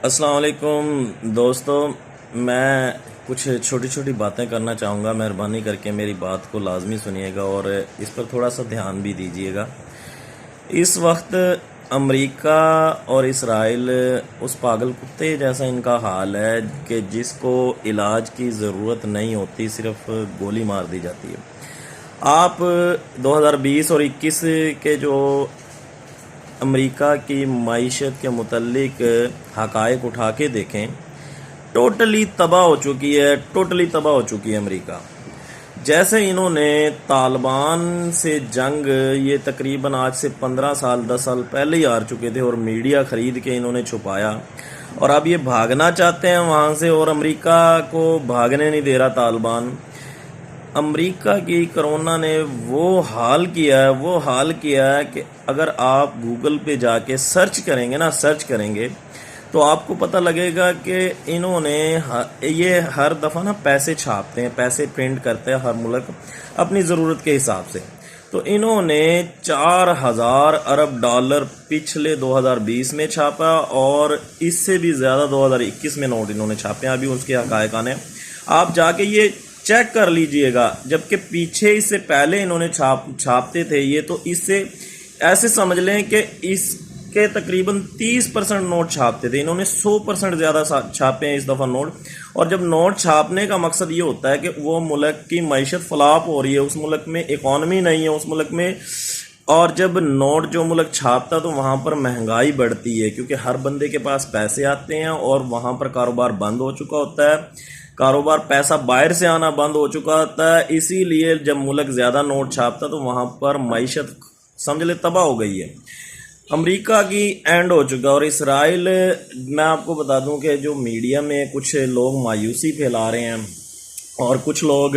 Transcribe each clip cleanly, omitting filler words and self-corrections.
السلام علیکم دوستو، میں کچھ چھوٹی چھوٹی باتیں کرنا چاہوں گا۔ مہربانی کر کے میری بات کو لازمی سنیے گا اور اس پر تھوڑا سا دھیان بھی دیجیے گا۔ اس وقت امریکہ اور اسرائیل اس پاگل کتے جیسا ان کا حال ہے کہ جس کو علاج کی ضرورت نہیں ہوتی، صرف گولی مار دی جاتی ہے۔ آپ 2020 اور 21 کے جو امریکہ کی معیشت کے متعلق حقائق اٹھا کے دیکھیں، ٹوٹلی تباہ ہو چکی ہے امریکہ۔ جیسے انہوں نے طالبان سے جنگ، یہ تقریباً آج سے 15 سال 10 سال پہلے ہی ہار چکے تھے اور میڈیا خرید کے انہوں نے چھپایا، اور اب یہ بھاگنا چاہتے ہیں وہاں سے، اور امریکہ کو بھاگنے نہیں دے رہا طالبان۔ امریکہ کی کرونا نے وہ حال کیا ہے کہ اگر آپ گوگل پہ جا کے سرچ کریں گے تو آپ کو پتہ لگے گا کہ انہوں نے یہ ہر دفعہ پیسے چھاپتے ہیں، پیسے پرنٹ کرتے ہیں ہر ملک اپنی ضرورت کے حساب سے۔ تو انہوں نے 4000 ارب ڈالر پچھلے 2020 میں چھاپا، اور اس سے بھی زیادہ 2021 میں نوٹ انہوں نے چھاپے ہیں۔ ابھی اس کے حقائق آنے، آپ جا کے یہ چیک کر لیجئے گا۔ جبکہ پیچھے اس سے پہلے انہوں نے چھاپتے تھے یہ، تو اس سے ایسے سمجھ لیں کہ اس کے تقریباً 30% نوٹ چھاپتے تھے، انہوں نے 100% زیادہ چھاپے ہیں اس دفعہ نوٹ۔ اور جب نوٹ چھاپنے کا مقصد یہ ہوتا ہے کہ وہ ملک کی معیشت فلاپ ہو رہی ہے، اس ملک میں اکانومی نہیں ہے اس ملک میں، اور جب نوٹ جو ملک چھاپتا تو وہاں پر مہنگائی بڑھتی ہے، کیونکہ ہر بندے کے پاس پیسے آتے ہیں اور وہاں پر کاروبار بند ہو چکا ہوتا ہے، پیسہ باہر سے آنا بند ہو چکا ہوتا ہے۔ اسی لیے جب ملک زیادہ نوٹ چھاپتا تو وہاں پر معیشت سمجھ لے تباہ ہو گئی ہے۔ امریکہ کی اینڈ ہو چکا، اور اسرائیل، میں آپ کو بتا دوں کہ جو میڈیا میں کچھ لوگ مایوسی پھیلا رہے ہیں، اور کچھ لوگ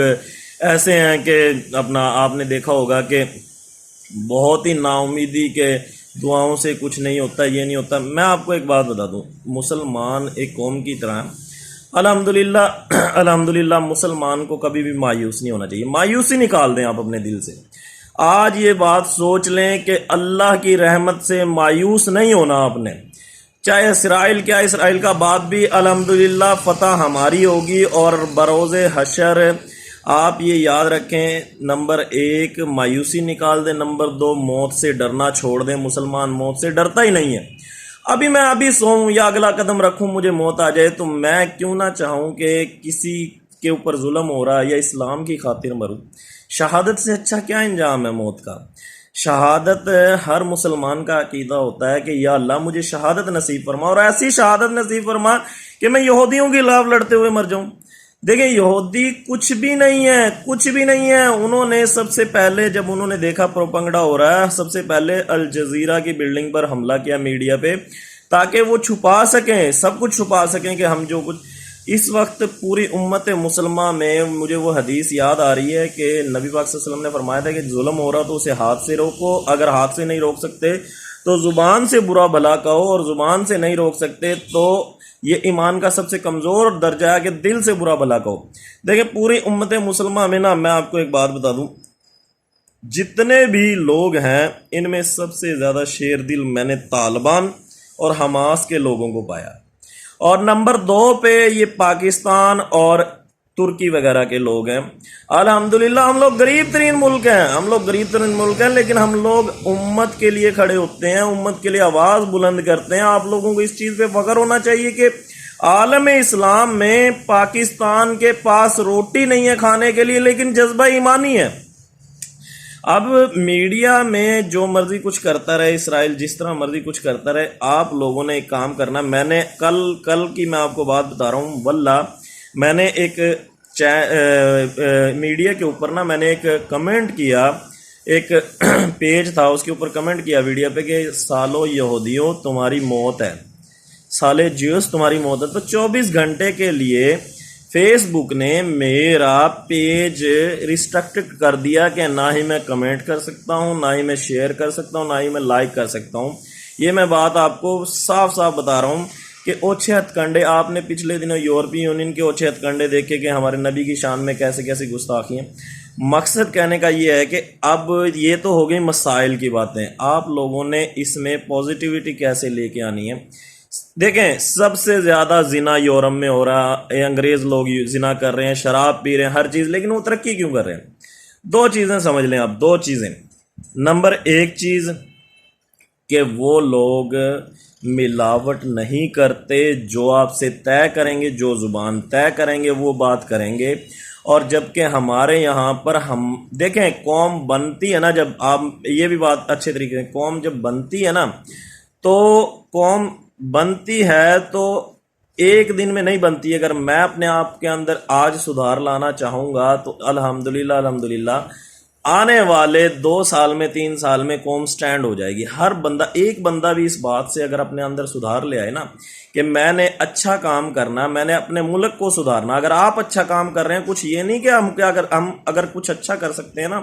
ایسے ہیں کہ آپ نے دیکھا ہوگا کہ بہت ہی نا امیدی کے دعاؤں سے کچھ نہیں ہوتا، یہ نہیں ہوتا۔ میں آپ کو ایک بات بتا دوں، مسلمان ایک قوم کی طرح الحمدللہ مسلمان کو کبھی بھی مایوس نہیں ہونا چاہیے۔ مایوسی نکال دیں آپ اپنے دل سے۔ آج یہ بات سوچ لیں کہ اللہ کی رحمت سے مایوس نہیں ہونا آپ نے، چاہے اسرائیل کا بعد بھی الحمدللہ فتح ہماری ہوگی۔ اور بروز حشر آپ یہ یاد رکھیں، نمبر 1 مایوسی نکال دیں، نمبر 2 موت سے ڈرنا چھوڑ دیں۔ مسلمان موت سے ڈرتا ہی نہیں ہے۔ میں ابھی سوؤں یا اگلا قدم رکھوں مجھے موت آ جائے، تو میں کیوں نہ چاہوں کہ کسی کے اوپر ظلم ہو رہا ہے یا اسلام کی خاطر مروں۔ شہادت سے اچھا کیا انجام ہے موت کا؟ شہادت ہر مسلمان کا عقیدہ ہوتا ہے کہ یا اللہ مجھے شہادت نصیب فرما، اور ایسی شہادت نصیب فرما کہ میں یہودیوں کے خلاف لڑتے ہوئے مر جاؤں۔ دیکھیں، یہودی کچھ بھی نہیں ہے۔ انہوں نے سب سے پہلے، جب انہوں نے دیکھا پروپنگڑا ہو رہا ہے، سب سے پہلے الجزیرہ کی بلڈنگ پر حملہ کیا میڈیا پہ، تاکہ وہ چھپا سکیں، سب کچھ چھپا سکیں کہ ہم جو کچھ اس وقت پوری امت مسلمہ میں، مجھے وہ حدیث یاد آ رہی ہے کہ نبی پاک صلی اللہ علیہ وسلم نے فرمایا تھا کہ ظلم ہو رہا تو اسے ہاتھ سے روکو، اگر ہاتھ سے نہیں روک سکتے تو زبان سے برا بھلا کہو، اور زبان سے نہیں روک سکتے تو یہ ایمان کا سب سے کمزور درجہ ہے کہ دل سے برا بھلا کہو۔ دیکھیں، پوری امت مسلمہ میں میں آپ کو ایک بات بتا دوں، جتنے بھی لوگ ہیں ان میں سب سے زیادہ شیر دل میں نے طالبان اور حماس کے لوگوں کو پایا، اور نمبر 2 پہ یہ پاکستان اور ترکی وغیرہ کے لوگ ہیں۔ الحمدللہ ہم لوگ غریب ترین ملک ہیں، لیکن ہم لوگ امت کے لیے کھڑے ہوتے ہیں، امت کے لیے آواز بلند کرتے ہیں۔ آپ لوگوں کو اس چیز پہ فخر ہونا چاہیے کہ عالم اسلام میں پاکستان کے پاس روٹی نہیں ہے کھانے کے لیے، لیکن جذبہ ایمانی ہے۔ اب میڈیا میں جو مرضی کچھ کرتا رہے، اسرائیل جس طرح مرضی کچھ کرتا رہے، آپ لوگوں نے ایک کام کرنا۔ میں نے کل کی میں آپ کو بات بتا رہا ہوں، واللہ میں نے ایک میڈیا کے اوپر میں نے ایک کمنٹ کیا، ایک پیج تھا اس کے اوپر کمنٹ کیا ویڈیو پہ کہ سالو یہودیوں تمہاری موت ہے، سالے جیوس تمہاری موت ہے۔ تو 24 گھنٹے کے لیے فیس بک نے میرا پیج ریسٹرکٹ کر دیا کہ نہ ہی میں کمنٹ کر سکتا ہوں، نہ ہی میں شیئر کر سکتا ہوں، نہ ہی میں لائک کر سکتا ہوں۔ یہ میں بات آپ کو صاف بتا رہا ہوں کہ اوچھے ہتھ کنڈے، آپ نے پچھلے دنوں یورپی یونین کے اوچھے ہتھ کنڈے دیکھے کہ ہمارے نبی کی شان میں کیسے گستاخی ہیں۔ مقصد کہنے کا یہ ہے کہ اب یہ تو ہو گئی مسائل کی باتیں، آپ لوگوں نے اس میں پازیٹیوٹی کیسے لے کے آنی ہے۔ دیکھیں سب سے زیادہ زنا یورپ میں ہو رہا ہے، انگریز لوگ زنا کر رہے ہیں، شراب پی رہے ہیں، ہر چیز، لیکن وہ ترقی کیوں کر رہے ہیں؟ دو چیزیں سمجھ لیں آپ، دو چیزیں۔ نمبر ایک چیز کہ وہ لوگ ملاوٹ نہیں کرتے، جو آپ سے طے کریں گے، جو زبان طے کریں گے وہ بات کریں گے۔ اور جبکہ ہمارے یہاں پر ہم دیکھیں قوم بنتی ہے نا، جب آپ یہ بھی بات اچھے طریقے سے، قوم جب بنتی ہے نا تو قوم بنتی ہے تو ایک دن میں نہیں بنتی۔ اگر میں اپنے آپ کے اندر آج سدھار لانا چاہوں گا تو الحمدللہ آنے والے 2 سال میں 3 سال میں قوم سٹینڈ ہو جائے گی۔ ہر بندہ، ایک بندہ بھی اس بات سے اگر اپنے اندر سدھار لے آئے نا کہ میں نے اچھا کام کرنا، میں نے اپنے ملک کو سدھارنا۔ اگر آپ اچھا کام کر رہے ہیں، کچھ یہ نہیں کہ ہم اگر کچھ اچھا کر سکتے ہیں نا،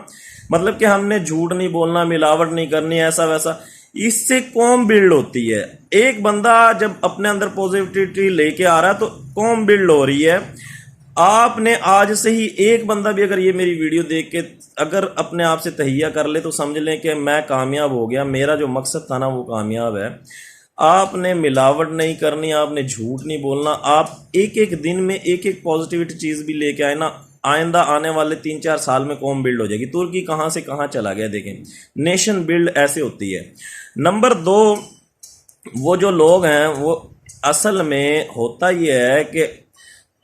مطلب کہ ہم نے جھوٹ نہیں بولنا، ملاوٹ نہیں کرنی، ایسا ویسا، اس سے قوم بلڈ ہوتی ہے۔ ایک بندہ جب اپنے اندر پوزیٹیوٹی لے کے آ رہا ہے تو قوم بلڈ ہو رہی ہے۔ آپ نے آج سے ہی ایک بندہ بھی اگر یہ میری ویڈیو دیکھ کے اگر اپنے آپ سے تہیہ کر لے تو سمجھ لیں کہ میں کامیاب ہو گیا، میرا جو مقصد تھا نا وہ کامیاب ہے۔ آپ نے ملاوٹ نہیں کرنی، آپ نے جھوٹ نہیں بولنا، آپ ایک ایک دن میں ایک ایک پازیٹیوٹی چیز بھی لے کے آئے نا، آئندہ آنے والے 3-4 سال میں قوم بلڈ ہو جائے گی۔ ترکی کہاں سے کہاں چلا گیا، دیکھیں نیشن بلڈ ایسے ہوتی ہے۔ نمبر 2، وہ جو لوگ ہیں وہ اصل میں ہوتا یہ ہے کہ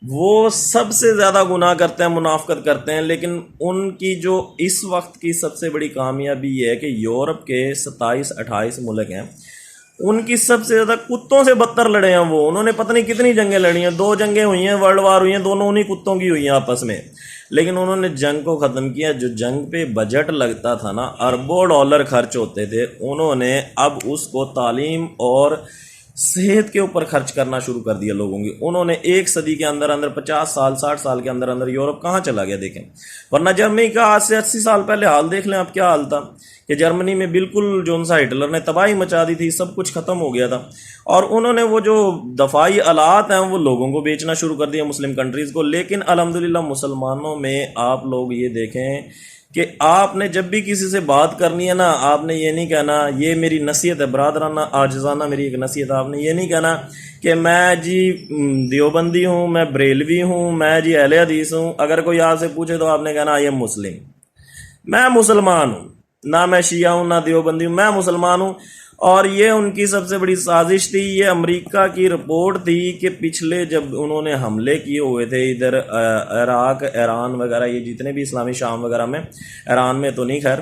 وہ سب سے زیادہ گناہ کرتے ہیں، منافقت کرتے ہیں، لیکن ان کی جو اس وقت کی سب سے بڑی کامیابی یہ ہے کہ یورپ کے 27-28 ملک ہیں، ان کی سب سے زیادہ کتوں سے بدتر لڑے ہیں وہ۔ انہوں نے پتہ نہیں کتنی جنگیں لڑی ہیں، 2 جنگیں ہوئی ہیں، ورلڈ وار ہوئی ہیں، دونوں انہی کتوں کی ہوئی ہیں آپس میں، لیکن انہوں نے جنگ کو ختم کیا۔ جو جنگ پہ بجٹ لگتا تھا نا، اربوں ڈالر خرچ ہوتے تھے، انہوں نے اب اس کو تعلیم اور صحت کے اوپر خرچ کرنا شروع کر دیا لوگوں کی۔ انہوں نے 1 صدی کے اندر 50 سال 60 سال کے اندر یورپ کہاں چلا گیا، دیکھیں۔ ورنہ جرمنی کا آج سے 80 سال پہلے حال دیکھ لیں آپ، کیا حال تھا کہ جرمنی میں بالکل جو سا ہٹلر نے تباہی مچا دی تھی، سب کچھ ختم ہو گیا تھا، اور انہوں نے وہ جو دفاعی آلات ہیں وہ لوگوں کو بیچنا شروع کر دیا، مسلم کنٹریز کو۔ لیکن الحمدللہ مسلمانوں میں آپ لوگ یہ دیکھیں کہ آپ نے جب بھی کسی سے بات کرنی ہے نا، آپ نے یہ نہیں کہنا، یہ میری نصیحت ہے برادرانہ عاجزانہ میری ایک نصیحت ہے، آپ نے یہ نہیں کہنا کہ میں جی دیوبندی ہوں، میں بریلوی ہوں، میں جی اہل حدیث ہوں۔ اگر کوئی آپ سے پوچھے تو آپ نے کہنا یہ مسلم، میں مسلمان ہوں، نہ میں شیعہ ہوں نہ دیوبندی ہوں، میں مسلمان ہوں۔ اور یہ ان کی سب سے بڑی سازش تھی۔ یہ امریکہ کی رپورٹ تھی کہ پچھلے جب انہوں نے حملے کیے ہوئے تھے ادھر عراق، ایران وغیرہ، یہ جتنے بھی اسلامی شام وغیرہ میں، ایران میں تو نہیں خیر،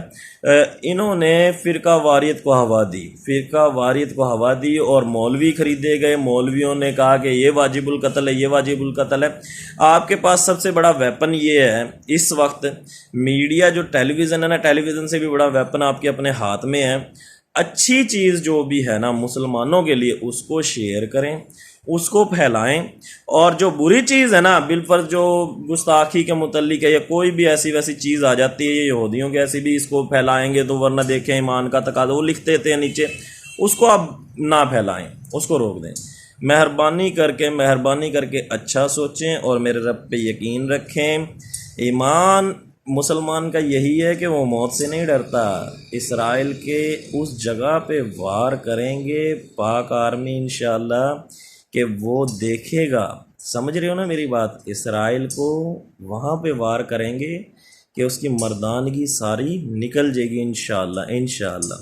انہوں نے فرقہ واریت کو ہوا دی، فرقہ واریت کو ہوا دی، اور مولوی خریدے گئے۔ مولویوں نے کہا کہ یہ واجب القتل ہے، یہ واجب القتل ہے۔ آپ کے پاس سب سے بڑا ویپن یہ ہے اس وقت، میڈیا جو ٹیلی ویژن ہے نا، ٹیلی ویژن سے بھی بڑا ویپن آپ کے اپنے ہاتھ میں ہے۔ اچھی چیز جو بھی ہے نا مسلمانوں کے لیے، اس کو شیئر کریں، اس کو پھیلائیں، اور جو بری چیز ہے نا، بالفرض جو گستاخی کے متعلق ہے یا کوئی بھی ایسی ویسی چیز آ جاتی ہے، یہ یہودیوں کے ایسی بھی، اس کو پھیلائیں گے تو ورنہ دیکھیں ایمان کا تقاضا، وہ لکھتے تھے نیچے، اس کو آپ نہ پھیلائیں، اس کو روک دیں۔ مہربانی کر کے اچھا سوچیں اور میرے رب پہ یقین رکھیں۔ ایمان مسلمان کا یہی ہے کہ وہ موت سے نہیں ڈرتا۔ اسرائیل کے اس جگہ پہ وار کریں گے پاک آرمی انشاءاللہ کہ وہ دیکھے گا، سمجھ رہے ہو نا میری بات، اسرائیل کو وہاں پہ وار کریں گے کہ اس کی مردانگی ساری نکل جائے گی انشاءاللہ۔